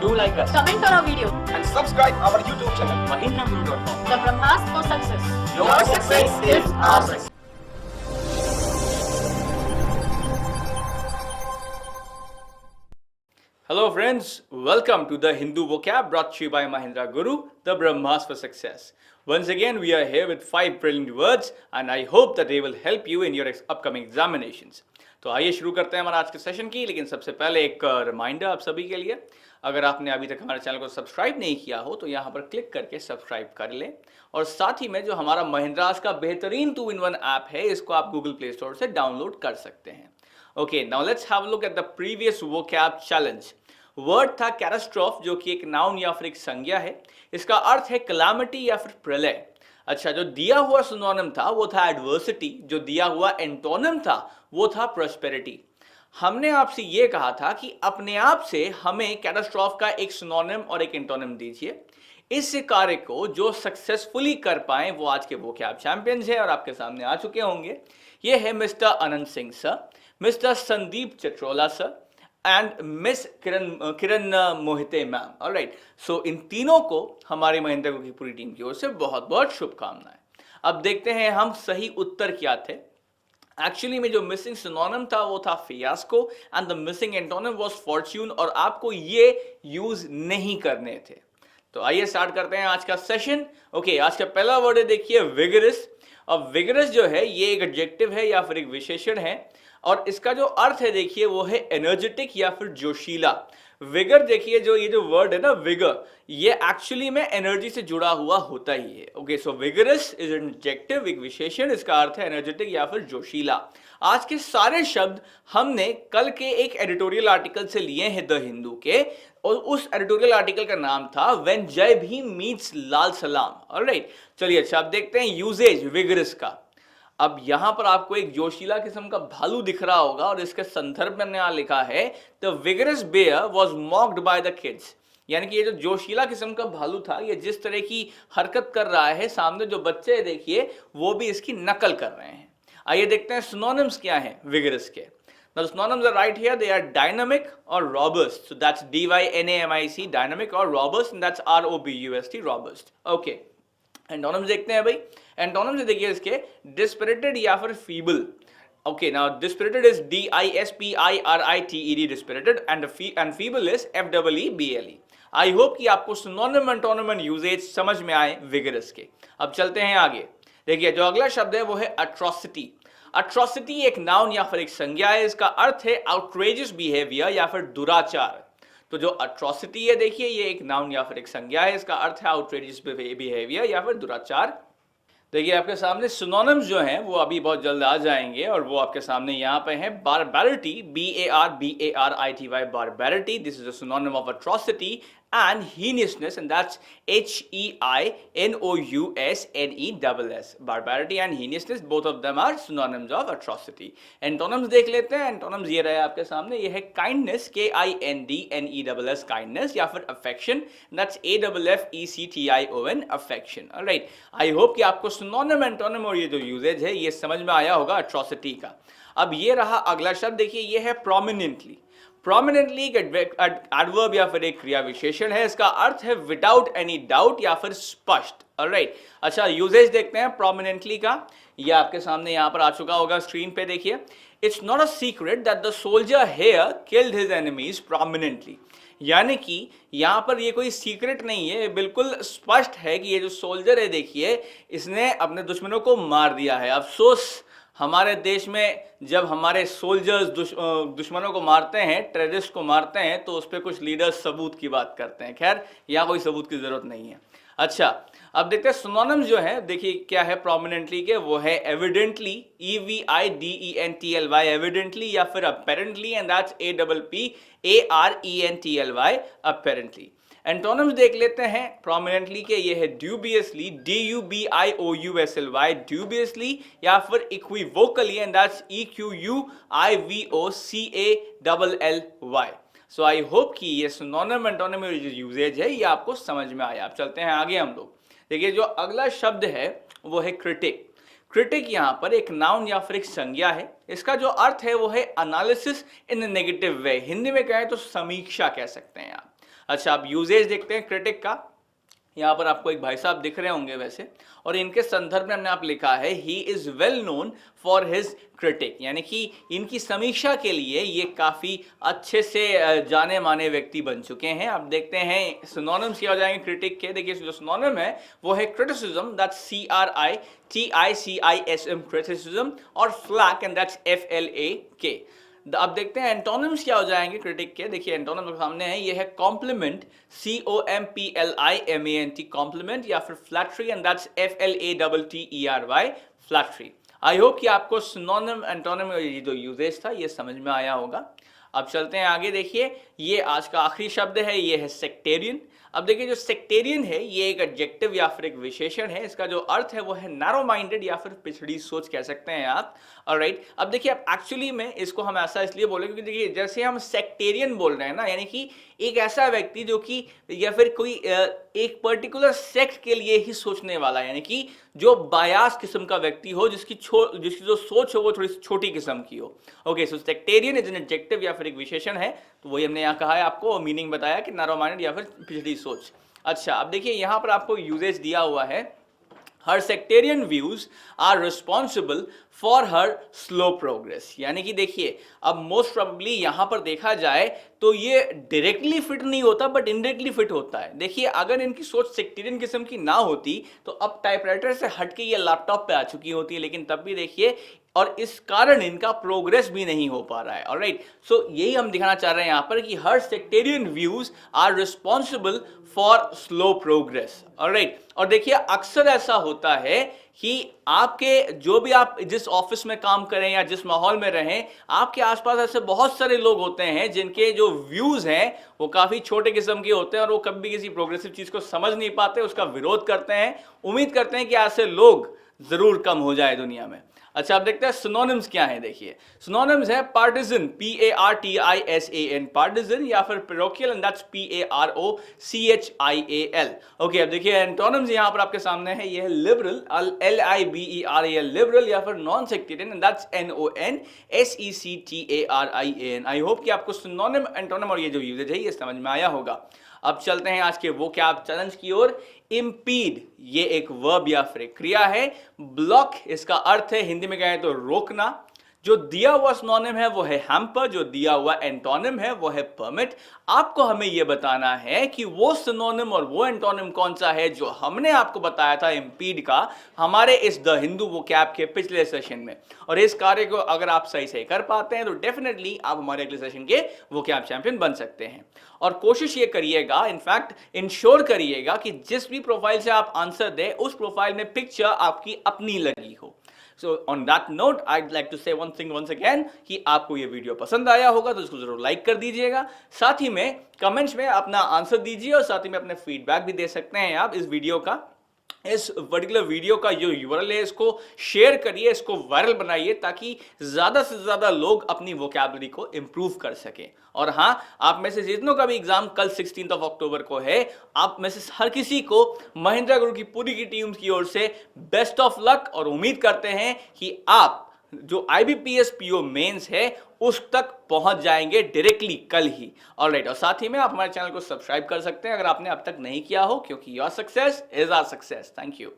Do like us. Comment on our video. And subscribe our YouTube channel, mahindraguru.com. The Brahmas for success. Your success is our success. Hello friends, welcome to the Hindu vocab brought to you by Mahindra Guru, the Brahmas for Success. Once again, we are here with 5 brilliant words and I hope that they will help you in your upcoming examinations. तो आइए शुरू करते हैं हमारा आज के session की, लेकिन सबसे पहले एक रिमाइंडर आप सभी के लिए, अगर आपने अभी तक हमारे चैनल को सब्सक्राइब नहीं किया हो तो यहाँ पर क्लिक करके सब्सक्राइब कर लें और साथ ही में जो हमारा महिंद्रास का बेहतरीन 2-in-1 ऐप है इसको आप गूगल प्ले स्टोर से डाउनलोड कर सकते हैं. Okay, now let's have a look at the previous vocab challenge. Word था कैटास्ट्रोफ, जो कि एक नाउन या फिर एक संज्ञा है. इसका अर्थ है कैलामिटी या फिर प्रलय. अच्छा, जो दिया हुआ सिनोनिम था वो था एडवर्सिटी, जो दिया हुआ एंटोनिम था वो था प्रॉस्पेरिटी. हमने आपसे ये कहा था कि अपने आप से हमें कैटास्ट्रोफ का एक सिनोनिम और एक एंटोनिम दीजिए. इस कार्य को जो सक्सेसफुली कर पाए वो आज के वोकैब चैंपियंस है और आपके सामने आ चुके होंगे. ये है mister Anant Singh sir, mister Sandeep Chatrola sir and miss Kiran Mohite ma'am. Alright, so इन तीनों को हमारे महिंद्रा की पूरी टीम की ओर से बहुत बहुत शुभकामनाएं. अब देखते हैं हम सही उत्तर क्या थे. एक्चुअली में जो मिसिंग सिनोनिम था वो था fiasco and the missing antonym was Fortune, और आपको ये यूज नहीं करने थे. तो आइए स्टार्ट करते हैं आज का सेशन. ओके, आज का पहला वर्ड है देखिए विगरस. अब विगरस जो है ये एक एडजेक्टिव है या फिर एक विशेषण है और इसका जो अर्थ है देखिए वो है एनर्जेटिक या फिर जोशीला. विगर देखिए, जो ये जो वर्ड है ना विगर, ये एक्चुअली में एनर्जी से जुड़ा हुआ होता ही है. Okay, so vigorous is an adjective, एक विशेषण, इसका अर्थ है एनर्जेटिक या फिर जोशीला. आज के सारे शब्द हमने कल के एक एडिटोरियल आर्टिकल से लिए हैं द हिंदू के, और उस एडिटोरियल आर्टिकल का नाम था व्हेन जय भीम मीट्स लाल सलाम. ऑलराइट, चलिए अच्छा अब देखते हैं यूजेज विगरस का. अब यहां पर आपको एक जोशीला किस्म का भालू दिख रहा होगा और इसके संदर्भ में हमने यहां लिखा है the vigorous bear was mocked by the kids. यानी कि ये जो जोशीला किस्म का भालू था, ये जिस तरह की हरकत कर रहा है, सामने जो बच्चे हैं देखिए वो भी इसकी नकल कर रहे हैं. आइए देखते हैं सिनोनिम्स क्या हैं विगरस के. Now the synonyms are right here. They are dynamic or robust. So that's dynamic, dynamic, or robust, and that's robust, robust. Okay. Antonyms देखते हैं भाई. Antonyms देखिए इसके dispirited या फिर feeble. Okay, now dispirited is dispirited, dispirited, and feeble is feeble. I hope कि आपको synonym, antonym and usage समझ में आए vigorous के. अब चलते हैं आगे. देखिए जो अगला शब्द है वो है atrocity. अट्रॉसिटी एक नाउन या फिर एक संज्ञा है. इसका अर्थ है आउटरेजियस बिहेवियर या फिर दुराचार. तो जो अट्रॉसिटी है देखिए ये एक नाउन या फिर एक संज्ञा है. इसका अर्थ है आउटरेजियस बिहेवियर या फिर दुराचार. देखिए आपके सामने सिनोनिम्स जो हैं वो अभी बहुत जल्द आ जाएंगे और वो आपके सामने यहाँ पे हैं. Barbarity, BARBARITY, barbarity, this is a synonym of atrocity. And heinousness, and that's HEINOUSNESS. Barbarity and heinousness, both of them are synonyms of atrocity. Antonyms देख लेते हैं. Antonyms ये रहे आपके सामने. ये है kindness, KINDNESS, kindness, या फिर affection, that's AFFECTION, affection. Alright, I hope कि आपको synonym, antonym और ये जो usage है ये समझ में आया होगा atrocity का. अब ये रहा अगला शब्द देखिए, ये है prominently. प्रोमिनेंटली एक एडवर्ब या फिर एक क्रिया विशेषण है. इसका अर्थ है विदाउट एनी डाउट या फिर स्पष्ट. ऑलराइट, अच्छा यूजेज देखते हैं प्रोमिनेंटली का. ये आपके सामने यहाँ पर आ चुका होगा स्क्रीन पे देखिए. It's not a secret that the soldier here killed his enemies prominently. यानी कि यहाँ पर ये कोई सीक्रेट नहीं है, बिल्कुल स्पष्ट है कि ये जो सोल्जर है देखिए इसने अपने दुश्मनों को मार दिया है. अफसोस हमारे देश में जब हमारे सोल्जर्स दुश्मनों को मारते हैं, टेररिस्ट को मारते हैं, तो उस पर कुछ लीडर्स सबूत की बात करते हैं. खैर यहाँ कोई सबूत की जरूरत नहीं है. अच्छा अब देखते हैं सिनोनिम्स जो है. देखिए क्या है प्रोमिनेंटली के, वो है एविडेंटली, EVIDENTLY, एविडेंटली, या फिर apparently, and that's ARRENTLY, apparently. Antonyms देख लेते हैं प्रोमिनेंटली के. ये है ड्यूबियसली, DUBIOUSLY, ड्यूबियसली, या फिर equivocally, and that's EQUIVOCALLY. So I hope कि ये सिनोनिम, एंटोनिम यूजेज है ये आपको समझ में आया. अब चलते हैं आगे हम लोग. देखिए जो अगला शब्द है वो है क्रिटिक. क्रिटिक यहाँ पर एक नाउन या फिर एक संज्ञा है. इसका जो अर्थ है वो है analysis in negative way. Hindi में कहें तो समीक्षा कह सकते हैं आप. अच्छा, आप यूजेज देखते हैं क्रिटिक का। यहाँ पर आपको एक भाई साहब दिख रहे होंगे वैसे, और इनके संदर्भ में हमने आप लिखा है he is well known for his critic, यानी कि इनकी समीक्षा के लिए ये काफी अच्छे से जाने माने व्यक्ति बन चुके हैं। आप देखते हैं सिनोनिम्स क्या हो जाएंगे क्रिटिक के। देखिए जो सिनोनिम है वो है क्रिटिसिज्म, दैट्स CRITICISM क्रिटिसिज्म, और फ्लैक एंड दैट्स FLAK। अब देखते हैं एंटोनिम्स क्या हो जाएंगे क्रिटिक के। देखिए एंटोनिम सामने है, ये है कॉम्प्लीमेंट, COMPLIMENT कॉम्प्लीमेंट, या फिर flattery and that's FLATTERY flattery. I hope कि आपको सिनोनिम एंटोनिम ये जो यूजेज था ये समझ में आया होगा। अब चलते हैं आगे। देखिए ये आज का आखिरी शब्द है, ये है सेक्टेरियन। अब देखिए जो सेक्टेरियन है ये एक एडजेक्टिव या फिर एक विशेषण है। इसका जो अर्थ है वो है नैरो माइंडेड या फिर पिछड़ी सोच कह सकते हैं आप। ऑलराइट, अब देखिए आप एक्चुअली में इसको हम ऐसा इसलिए बोले क्योंकि देखिए जैसे हम सेक्टेरियन बोल रहे हैं ना, यानी कि एक ऐसा व्यक्ति जो कि या फिर कोई एक पर्टिकुलर सेक्ट के लिए ही सोचने वाला, यानी कि जो बायास किस्म का व्यक्ति हो, जिसकी जो सोच हो वो थोड़ी छोटी किस्म की हो। Okay, so sectarian is an adjective या फिर एक विशेषण है। तो वही हमने यहाँ कहा है, आपको मीनिंग बताया कि नैरो माइंडेड या फिर पिछड़ी सोच। अच्छा, अब देखिए यहाँ पर आपको यूजेज दिया हुआ है, her sectarian views are responsible for her slow progress, यानी कि देखिए अब मोस्ट प्रोबेबली यहां पर देखा जाए तो ये डायरेक्टली फिट नहीं होता बट इनडायरेक्टली फिट होता है। देखिए अगर इनकी सोच सेक्टेरियन किस्म की ना होती तो अब टाइपराइटर से हटके ये लैपटॉप पे आ चुकी होती है, लेकिन तब भी देखिए और इस कारण इनका प्रोग्रेस भी नहीं हो पा रहा है। ऑलराइट, सो यही हम दिखाना चाह रहे हैं यहां पर कि हर sectarian views are responsible for slow progress. Alright, और देखिए अक्सर ऐसा होता है कि आपके जो भी आप जिस ऑफिस में काम करें या जिस माहौल में रहें, आपके आसपास ऐसे बहुत सारे लोग होते हैं जिनके जो व्यूज हैं वो काफी छोटे किस्म के होते हैं और वो कभी किसी प्रोग्रेसिव चीज को समझ नहीं पाते, उसका विरोध करते हैं। उम्मीद करते हैं कि ऐसे लोग जरूर कम हो जाए दुनिया में। अच्छा, अब देखते हैं सिनोनिम्स क्या है। देखिए सिनोनिम्स है पार्टिजन, PARTISAN पार्टिजन, या फिर parochial and that's PAROCHIAL। Okay, अब देखिए एंटोनिम्स यहां पर आपके सामने है, ये है लिबरल, LIBERAL लिबरल, या फिर non sectarian and that's NONSECTARIAN। I hope कि आपको सिनोनिम, एंटोनिम और ये जो यूजेज है ये समझ में आया होगा। अब चलते हैं आज के वोकैब चैलेंज की ओर। इम्पीड ये एक वर्ब या फिर एक क्रिया है। ब्लॉक इसका अर्थ है हिंदी में कहें तो रोकना। जो दिया हुआ सिनोनिम है वो है हैम्पर, जो दिया हुआ एंटोनिम है वो है परमिट। आपको हमें यह बताना है कि वो सिनोनिम और वो एंटोनिम कौन सा है जो हमने आपको बताया था इम्पीड का हमारे इस द हिंदू वोकैब के पिछले सेशन में। और इस कार्य को अगर आप सही से कर पाते हैं तो डेफिनेटली आप हमारे अगले सेशन के वोकैब चैंपियन बन सकते हैं। और कोशिश ये करिएगा, इनफैक्ट इंश्योर करिएगा कि जिस भी प्रोफाइल से आप आंसर दें उस प्रोफाइल में पिक्चर आपकी अपनी लगी हो। So on that note, I'd like to say one thing once again कि आपको ये वीडियो पसंद आया होगा तो इसको जरूर लाइक कर दीजिएगा। साथ ही में कमेंट्स में अपना आंसर दीजिए और साथ ही में अपने फीडबैक भी दे सकते हैं आप इस वीडियो का। इस पर्टिकुलर वीडियो का जो यूआरएल है इसको शेयर करिए, इसको वायरल बनाइए ताकि ज्यादा से ज्यादा लोग अपनी वोकैबुलरी को इंप्रूव कर सके। और हाँ, आप में से जितनों का भी एग्जाम कल 16 अक्टूबर को है, आप में से हर किसी को महिंद्रा ग्रुप की पूरी की टीम की ओर से बेस्ट ऑफ लक, और उम्मीद करते हैं कि आप जो IBPS PO मेंस है उस तक पहुंच जाएंगे डायरेक्टली कल ही। ऑलराइट, और साथ ही में आप हमारे चैनल को सब्सक्राइब कर सकते हैं अगर आपने अब तक नहीं किया हो, क्योंकि your success is our success. Thank you.